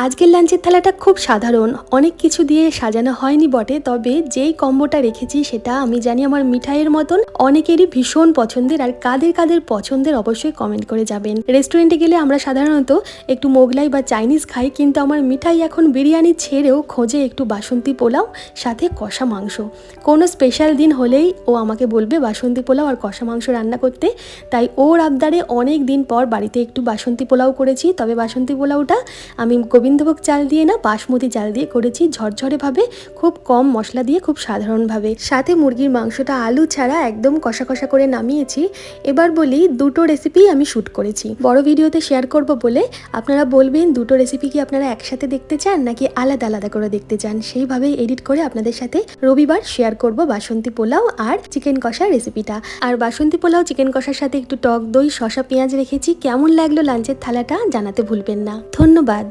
আজকের লাঞ্চের থালাটা খুব সাধারণ, অনেক কিছু দিয়ে সাজানো হয়নি বটে, তবে যেই কম্বোটা রেখেছি সেটা আমি জানি আমার মিঠাইয়ের মতন অনেকেরই ভীষণ পছন্দের। আর কাদের কাদের পছন্দের অবশ্যই কমেন্ট করে যাবেন। রেস্টুরেন্টে গেলে আমরা সাধারণত একটু মোগলাই বা চাইনিজ খাই, কিন্তু আমার মিঠাই এখন বিরিয়ানি ছেড়েও খোঁজে একটু বাসন্তী পোলাও সাথে কষা মাংস। কোনো স্পেশাল দিন হলেই ও আমাকে বলবে বাসন্তী পোলাও আর কষা মাংস রান্না করতে। তাই ওর আবদারে অনেক দিন পর বাড়িতে একটু বাসন্তী পোলাও করেছি। তবে বাসন্তী পোলাওটা আমি গোবিন্দভোগ চাল দিয়ে না, বাসমতি চাল দিয়ে করেছি, ঝরঝরেভাবে, খুব কম মশলা দিয়ে, খুব সাধারণভাবে। সাথে মুরগির মাংসটা আলু ছাড়া একদম কষা কষা করে নামিয়েছি। এবার বলি, দুটো রেসিপি আমি শ্যুট করেছি, বড় ভিডিওতে শেয়ার করব বলে। আপনারা বলবেন দুটো রেসিপি কি আপনারা একসাথে দেখতে চান নাকি আলাদা আলাদা করে দেখতে চান, সেইভাবেই এডিট করে আপনাদের সাথে রবিবার শেয়ার করব বাসন্তী পোলাও আর চিকেন কষা রেসিপিটা। আর বাসন্তী পোলাও চিকেন কষার সাথে একটু টক দই, শসা, পেঁয়াজ রেখেছি। কেমন লাগলো লাঞ্চের থালাটা জানাতে ভুলবেন না। ধন্যবাদ।